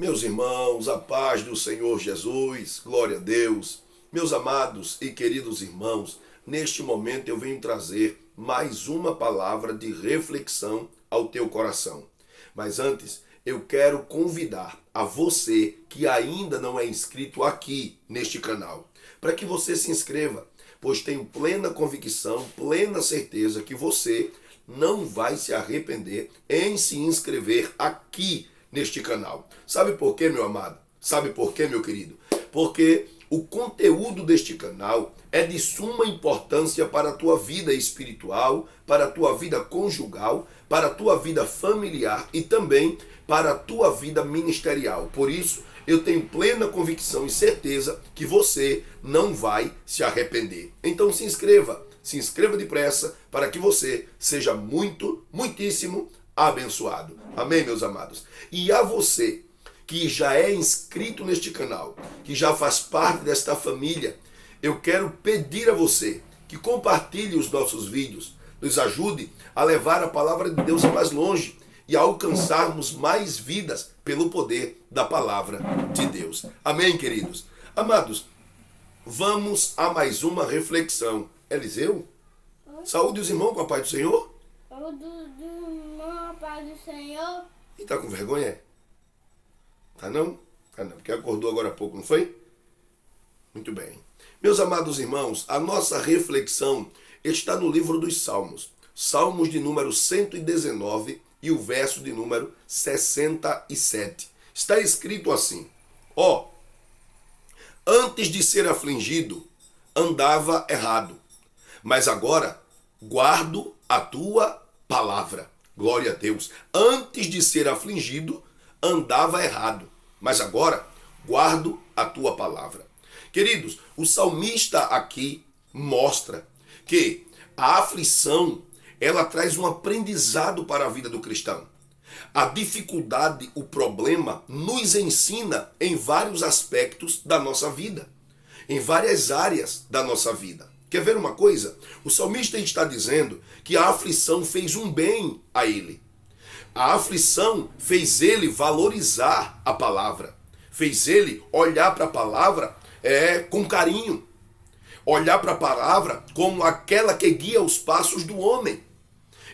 Meus irmãos, a paz do Senhor Jesus, glória a Deus. Meus amados e queridos irmãos, neste momento eu venho trazer mais uma palavra de reflexão ao teu coração. Mas antes, eu quero convidar a você que ainda não é inscrito aqui neste canal, para que você se inscreva, pois tenho plena convicção, plena certeza que você não vai se arrepender em se inscrever aqui neste canal. Sabe por quê, meu amado? Sabe por quê, meu querido? Porque o conteúdo deste canal é de suma importância para a tua vida espiritual, para a tua vida conjugal, para a tua vida familiar e também para a tua vida ministerial. Por isso, eu tenho plena convicção e certeza que você não vai se arrepender. Então se inscreva depressa para que você seja muitíssimo abençoado. Amém, meus amados? E a você que já é inscrito neste canal, que já faz parte desta família, eu quero pedir a você que compartilhe os nossos vídeos, nos ajude a levar a palavra de Deus mais longe e a alcançarmos mais vidas pelo poder da palavra de Deus. Amém, queridos? Amados, vamos a mais uma reflexão. Eliseu? Saúde os irmãos com a paz do Senhor? Saúde do irmão, a paz do Senhor. E tá com vergonha? Tá não? Tá não, porque acordou agora há pouco, não foi? Muito bem. Meus amados irmãos, a nossa reflexão está no livro dos Salmos. Salmos de número 119 e o verso de número 67. Está escrito assim: ó, antes de ser afligido, andava errado, mas agora guardo a tua palavra. Glória a Deus. Antes de ser afligido, andava errado, mas agora guardo a tua palavra. Queridos, o salmista aqui mostra que a aflição, ela traz um aprendizado para a vida do cristão. A dificuldade, o problema, nos ensina em vários aspectos da nossa vida, em várias áreas da nossa vida. Quer ver uma coisa? O salmista está dizendo que a aflição fez um bem a ele. A aflição fez ele valorizar a palavra, fez ele olhar para a palavra com carinho, olhar para a palavra como aquela que guia os passos do homem.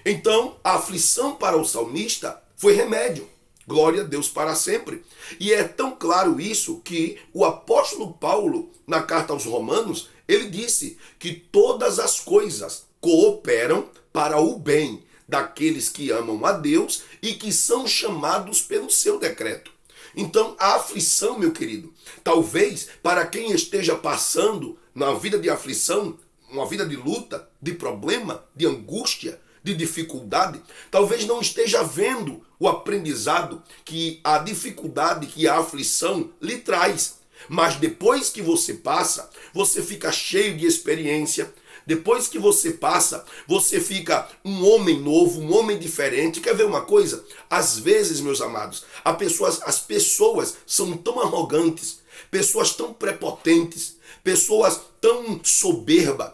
Então, a aflição para o salmista foi remédio. Glória a Deus para sempre. E é tão claro isso que o apóstolo Paulo, na carta aos Romanos, ele disse que todas as coisas cooperam para o bem daqueles que amam a Deus e que são chamados pelo seu decreto. Então, a aflição, meu querido, talvez para quem esteja passando na vida de aflição, uma vida de luta, de problema, de angústia, de dificuldade, talvez não esteja vendo o aprendizado que a dificuldade, que a aflição lhe traz. Mas depois que você passa, você fica cheio de experiência. Depois que você passa, você fica um homem novo, um homem diferente. Quer ver uma coisa? Às vezes, meus amados, as pessoas são tão arrogantes, pessoas tão prepotentes, pessoas tão soberbas,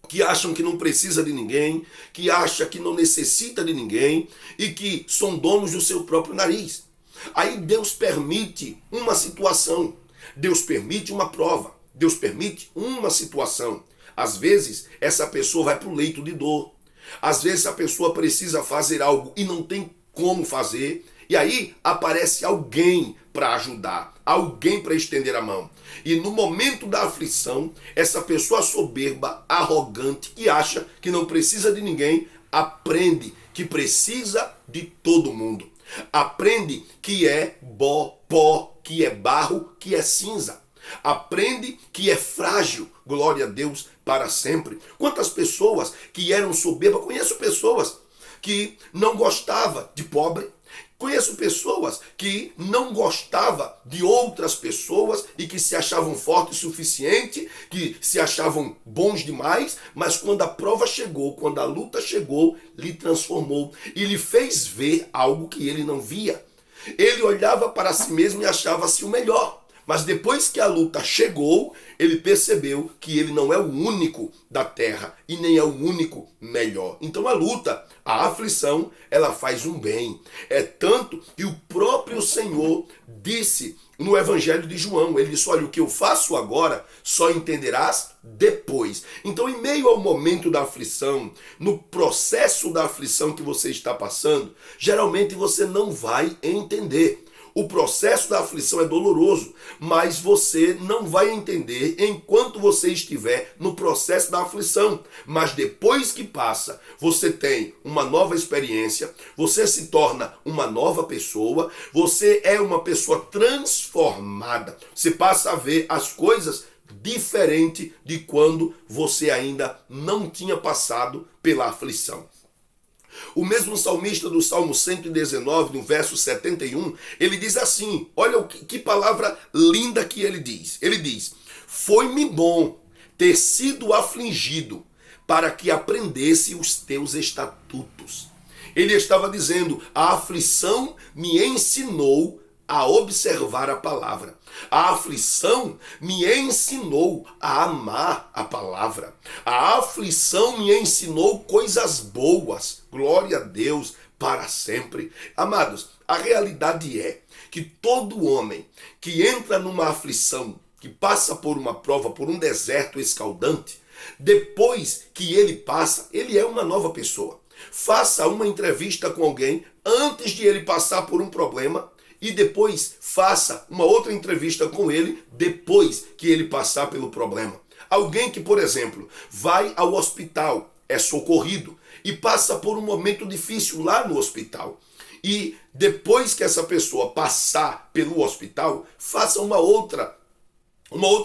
que acham que não precisa de ninguém, que acham que não necessita de ninguém e que são donos do seu próprio nariz. Aí Deus permite uma situação, Deus permite uma prova, Deus permite uma situação. Às vezes, essa pessoa vai para o leito de dor. Às vezes, a pessoa precisa fazer algo e não tem como fazer. E aí, aparece alguém para ajudar, alguém para estender a mão. E no momento da aflição, essa pessoa soberba, arrogante, que acha que não precisa de ninguém, aprende que precisa de todo mundo. Aprende que é pó, que é barro, que é cinza. Aprende que é frágil, glória a Deus, para sempre. Quantas pessoas que eram soberbas, conheço pessoas que não gostavam de pobre, conheço pessoas que não gostavam de outras pessoas e que se achavam fortes o suficiente, que se achavam bons demais, mas quando a prova chegou, quando a luta chegou, lhe transformou e lhe fez ver algo que ele não via. Ele olhava para si mesmo e achava-se o melhor. Mas depois que a luta chegou, ele percebeu que ele não é o único da terra e nem é o único melhor. Então a luta, a aflição, ela faz um bem. É tanto que o próprio Senhor disse no Evangelho de João, ele disse, olha, o que eu faço agora só entenderás depois. Então, em meio ao momento da aflição, no processo da aflição que você está passando, geralmente você não vai entender. O processo da aflição é doloroso, mas você não vai entender enquanto você estiver no processo da aflição. Mas depois que passa, você tem uma nova experiência, você se torna uma nova pessoa, você é uma pessoa transformada. Você passa a ver as coisas diferente de quando você ainda não tinha passado pela aflição. O mesmo salmista do Salmo 119, no verso 71, ele diz assim, olha que palavra linda que ele diz. Ele diz, foi-me bom ter sido afligido para que aprendesse os teus estatutos. Ele estava dizendo, a aflição me ensinou a observar a palavra. A aflição me ensinou a amar a palavra. A aflição me ensinou coisas boas. Glória a Deus para sempre. Amados, a realidade é que todo homem que entra numa aflição, que passa por uma prova, por um deserto escaldante, depois que ele passa, ele é uma nova pessoa. Faça uma entrevista com alguém antes de ele passar por um problema e depois faça uma outra entrevista com ele depois que ele passar pelo problema. Alguém que, por exemplo, vai ao hospital, é socorrido e passa por um momento difícil lá no hospital. E depois que essa pessoa passar pelo hospital, faça uma outra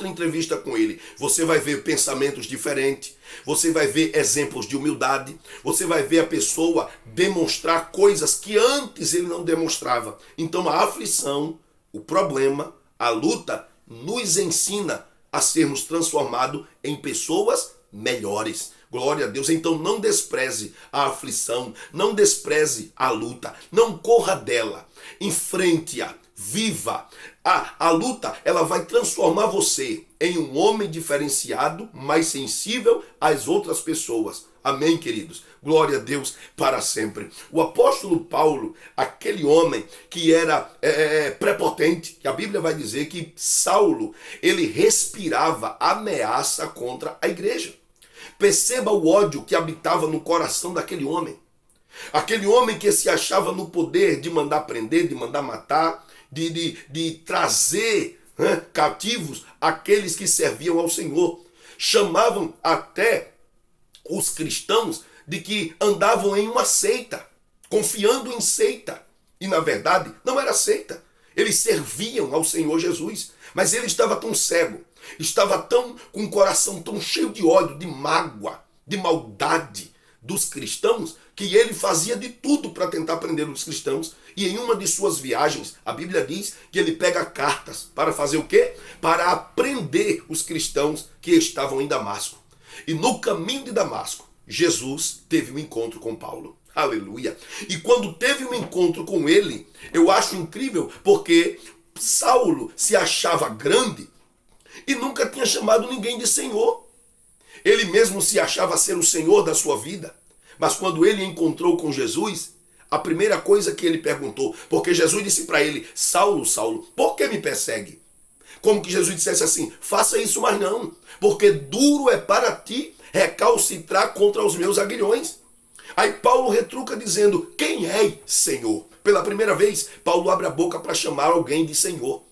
entrevista com ele. Você vai ver pensamentos diferentes, você vai ver exemplos de humildade, você vai ver a pessoa demonstrar coisas que antes ele não demonstrava. Então a aflição, o problema, a luta nos ensina a sermos transformados em pessoas melhores. Glória a Deus. Então não despreze a aflição, não despreze a luta, não corra dela, enfrente-a. Viva! A luta, ela vai transformar você em um homem diferenciado, mais sensível às outras pessoas. Amém, queridos? Glória a Deus para sempre. O apóstolo Paulo, aquele homem que era prepotente, que a Bíblia vai dizer que Saulo, ele respirava ameaça contra a igreja. Perceba o ódio que habitava no coração daquele homem. Aquele homem que se achava no poder de mandar prender, de mandar matar, de trazer cativos aqueles que serviam ao Senhor. Chamavam até os cristãos de que andavam em uma seita, confiando em seita. E na verdade não era seita. Eles serviam ao Senhor Jesus, mas ele estava tão cego, estava com o coração tão cheio de ódio, de mágoa, de maldade dos cristãos, que ele fazia de tudo para tentar prender os cristãos. E em uma de suas viagens, a Bíblia diz que ele pega cartas para fazer o quê? Para aprender os cristãos que estavam em Damasco. E no caminho de Damasco, Jesus teve um encontro com Paulo. Aleluia! E quando teve um encontro com ele, eu acho incrível, porque Saulo se achava grande e nunca tinha chamado ninguém de Senhor. Ele mesmo se achava ser o Senhor da sua vida. Mas quando ele encontrou com Jesus, a primeira coisa que ele perguntou, porque Jesus disse para ele, Saulo, Saulo, por que me persegue? Como que Jesus dissesse assim, faça isso, mas não, porque duro é para ti recalcitrar contra os meus aguilhões. Aí Paulo retruca dizendo, quem é Senhor? Pela primeira vez, Paulo abre a boca para chamar alguém de Senhor.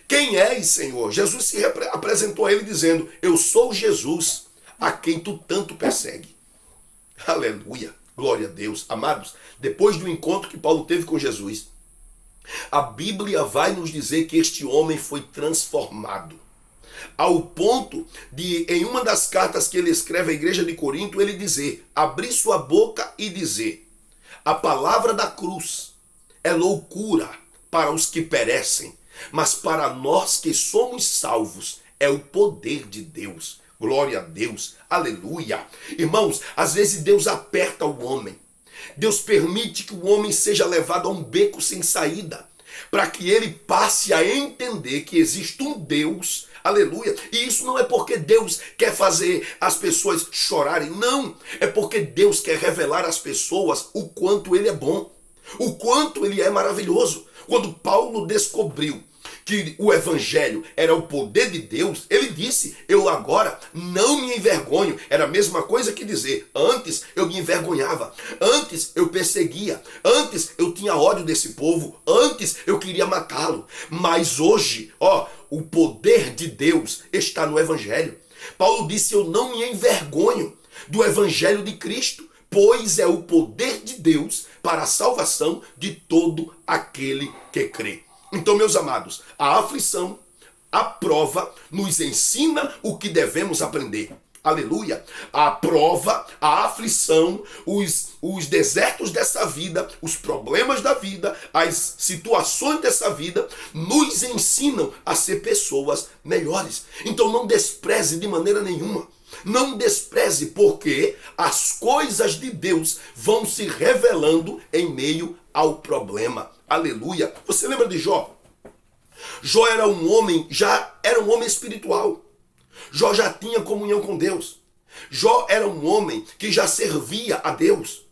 Quem é Senhor? Jesus se apresentou a ele dizendo, eu sou Jesus, a quem tu tanto persegue. Aleluia, glória a Deus. Amados, depois do encontro que Paulo teve com Jesus, a Bíblia vai nos dizer que este homem foi transformado. Ao ponto de, em uma das cartas que ele escreve à igreja de Corinto, ele dizer, abrir sua boca e dizer, a palavra da cruz é loucura para os que perecem, mas para nós que somos salvos é o poder de Deus. Glória a Deus, aleluia. Irmãos, às vezes Deus aperta o homem. Deus permite que o homem seja levado a um beco sem saída. para que ele passe a entender que existe um Deus, aleluia. E isso não é porque Deus quer fazer as pessoas chorarem, não. É porque Deus quer revelar às pessoas o quanto ele é bom, o quanto ele é maravilhoso. Quando Paulo descobriu que o evangelho era o poder de Deus, ele disse: eu agora não me envergonho. Era a mesma coisa que dizer: antes eu me envergonhava, antes eu perseguia, antes eu tinha ódio desse povo, antes eu queria matá-lo. Mas hoje, o poder de Deus está no evangelho. Paulo disse: eu não me envergonho do evangelho de Cristo, pois é o poder de Deus para a salvação de todo aquele que crê. Então, meus amados, a aflição, a prova, nos ensina o que devemos aprender. Aleluia! A prova, a aflição, os desertos dessa vida, os problemas da vida, as situações dessa vida, nos ensinam a ser pessoas melhores. Então não despreze de maneira nenhuma. Não despreze, porque as coisas de Deus vão se revelando em meio ao problema. Aleluia! Você lembra de Jó? Jó era um homem espiritual. Jó já tinha comunhão com Deus. Jó era um homem que já servia a Deus.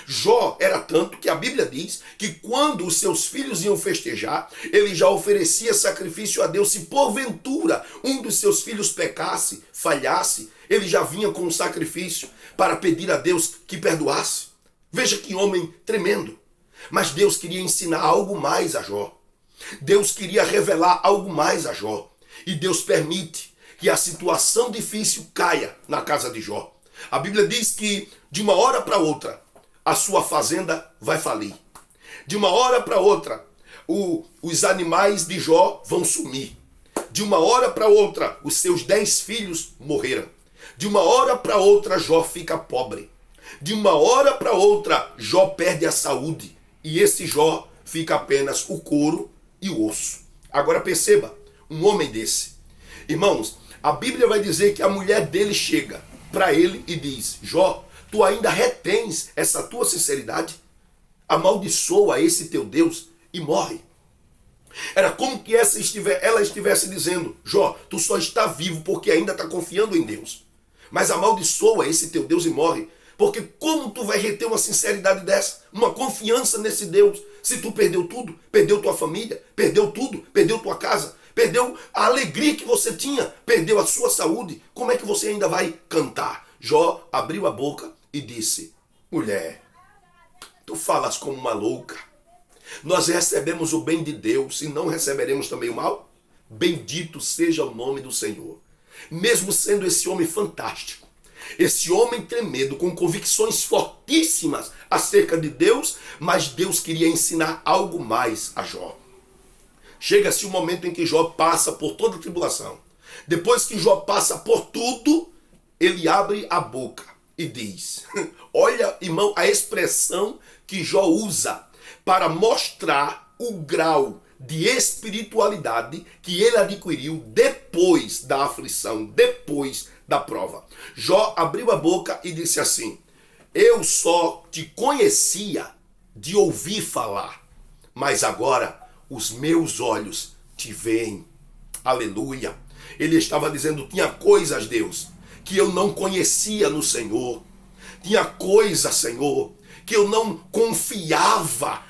Jó era tanto que a Bíblia diz que quando os seus filhos iam festejar, ele já oferecia sacrifício a Deus. Se porventura um dos seus filhos pecasse, falhasse, ele já vinha com um sacrifício para pedir a Deus que perdoasse. Veja que homem tremendo. Mas Deus queria ensinar algo mais a Jó. Deus queria revelar algo mais a Jó. E Deus permite que a situação difícil caia na casa de Jó. A Bíblia diz que de uma hora para outra a sua fazenda vai falir. De uma hora para outra os animais de Jó vão sumir. De uma hora para outra os seus 10 filhos morreram. De uma hora para outra Jó fica pobre. De uma hora para outra Jó perde a saúde. E esse Jó fica apenas o couro e o osso. Agora perceba, um homem desse. Irmãos, a Bíblia vai dizer que a mulher dele chega para ele e diz: Jó, tu ainda retens essa tua sinceridade? Amaldiçoa esse teu Deus e morre. Era como que ela estivesse dizendo: Jó, tu só está vivo porque ainda está confiando em Deus. Mas amaldiçoa esse teu Deus e morre. Porque como tu vai reter uma sinceridade dessa? Uma confiança nesse Deus? Se tu perdeu tudo, perdeu tua família, perdeu tudo, perdeu tua casa, perdeu a alegria que você tinha, perdeu a sua saúde, como é que você ainda vai cantar? Jó abriu a boca e disse: mulher, tu falas como uma louca. Nós recebemos o bem de Deus e não receberemos também o mal? Bendito seja o nome do Senhor. Mesmo sendo esse homem fantástico, esse homem tremendo, com convicções fortíssimas acerca de Deus, mas Deus queria ensinar algo mais a Jó. Chega-se o momento em que Jó passa por toda a tribulação. Depois que Jó passa por tudo, ele abre a boca e diz, olha, irmão, a expressão que Jó usa para mostrar o grau de espiritualidade que ele adquiriu depois da aflição, depois da prova. Jó abriu a boca e disse assim: eu só te conhecia de ouvir falar, mas agora os meus olhos te veem. Aleluia. Ele estava dizendo: tinha coisas, Deus, que eu não conhecia no Senhor. Tinha coisas, Senhor, que eu não confiava,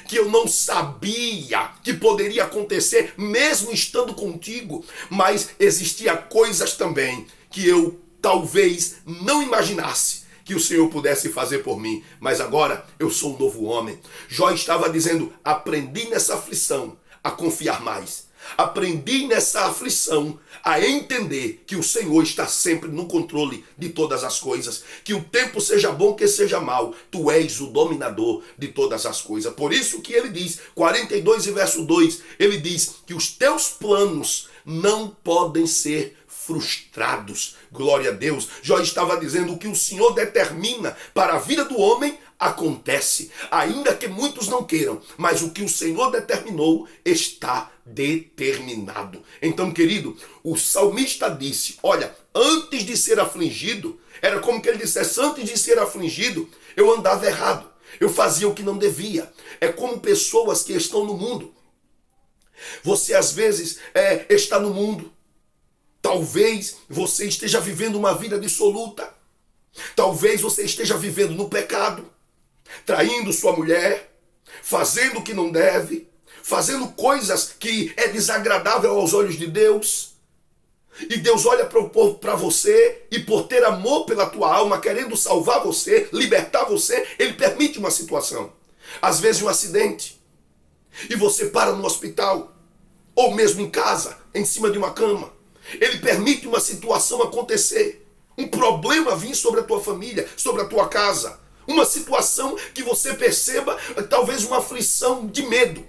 que eu não sabia que poderia acontecer mesmo estando contigo. Mas existia coisas também que eu talvez não imaginasse que o Senhor pudesse fazer por mim. Mas agora eu sou um novo homem. Jó estava dizendo: aprendi nessa aflição a confiar mais. Aprendi nessa aflição a entender que o Senhor está sempre no controle de todas as coisas. Que o tempo seja bom, que seja mal, tu és o dominador de todas as coisas. Por isso que ele diz, 42 e verso 2, ele diz que os teus planos não podem ser frustrados. Glória a Deus. Jó estava dizendo: o que o Senhor determina para a vida do homem acontece, ainda que muitos não queiram, mas o que o Senhor determinou está determinado. Então, querido, o salmista disse: olha, antes de ser afligido, era como que ele dissesse: antes de ser afligido, eu andava errado, eu fazia o que não devia. É como pessoas que estão no mundo Você às vezes está no mundo. Talvez você esteja vivendo uma vida dissoluta. Talvez você esteja vivendo no pecado, traindo sua mulher, fazendo o que não deve, fazendo coisas que é desagradável aos olhos de Deus. E Deus olha para você e por ter amor pela tua alma, querendo salvar você, libertar você, Ele permite uma situação. Às vezes um acidente. E você para no hospital, ou mesmo em casa, em cima de uma cama. Ele permite uma situação acontecer. Um problema vir sobre a tua família, sobre a tua casa. Uma situação que você perceba, talvez uma aflição de medo.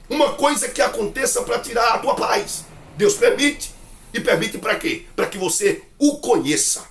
Uma coisa que aconteça para tirar a tua paz. Deus permite. E permite para quê? Para que você o conheça.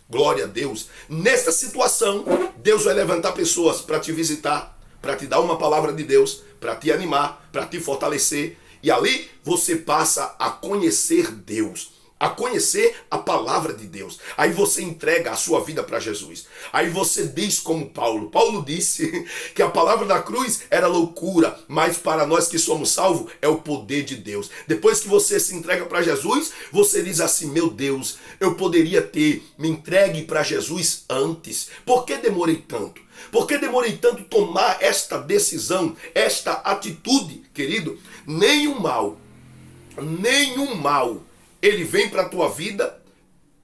Glória a Deus. Nessa situação, Deus vai levantar pessoas para te visitar, para te dar uma palavra de Deus, para te animar, para te fortalecer. E ali você passa a conhecer Deus, a conhecer a palavra de Deus. Aí você entrega a sua vida para Jesus. Aí você diz como Paulo. Paulo disse que a palavra da cruz era loucura, mas para nós que somos salvos é o poder de Deus. Depois que você se entrega para Jesus, você diz assim: meu Deus, eu poderia ter me entregue para Jesus antes. Por que demorei tanto? Por que demorei tanto tomar esta decisão, esta atitude, querido? Nenhum mal, ele vem para a tua vida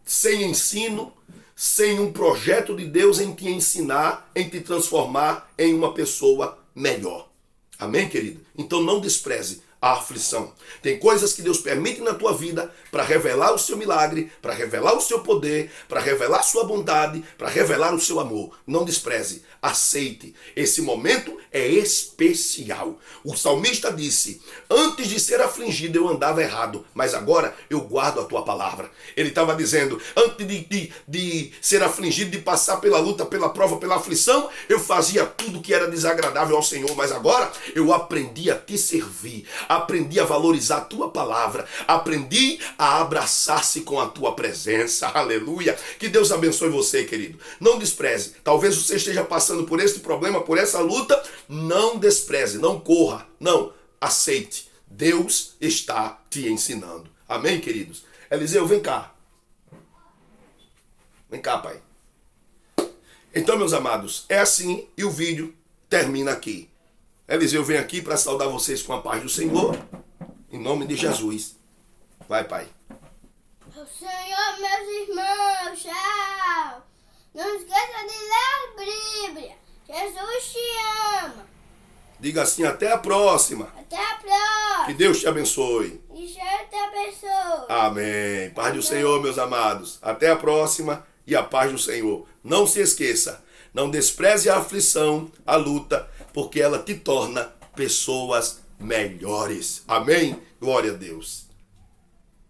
sem ensino, sem um projeto de Deus em te ensinar, em te transformar em uma pessoa melhor. Amém, querido? Então não despreze a aflição. Tem coisas que Deus permite na tua vida para revelar o seu milagre, para revelar o seu poder, para revelar a sua bondade, para revelar o seu amor. Não despreze, aceite. Esse momento é especial. O salmista disse: antes de ser afligido eu andava errado, mas agora eu guardo a tua palavra. Ele estava dizendo: antes de ser afligido, de passar pela luta, pela prova, pela aflição, eu fazia tudo que era desagradável ao Senhor, mas agora eu aprendi a te servir. Aprendi a valorizar a tua palavra. Aprendi a abraçar-se com a tua presença. Aleluia. Que Deus abençoe você, querido. Não despreze. Talvez você esteja passando por esse problema, por essa luta. Não despreze, não corra. Não, aceite. Deus está te ensinando. Amém, queridos? Eliseu, vem cá. Vem cá, pai. Então, meus amados, é assim e o vídeo termina aqui. Eliseu vem aqui para saudar vocês com a paz do Senhor, em nome de Jesus. Vai, pai. O Senhor, meus irmãos, tchau. Não esqueça de ler a Bíblia. Jesus te ama. Diga assim: até a próxima. Até a próxima. Que Deus te abençoe. E Deus te abençoe. Amém. Paz do Senhor, meus amados. Até a próxima e a paz do Senhor. Não se esqueça, não despreze a aflição, a luta, porque ela te torna pessoas melhores. Amém? Glória a Deus.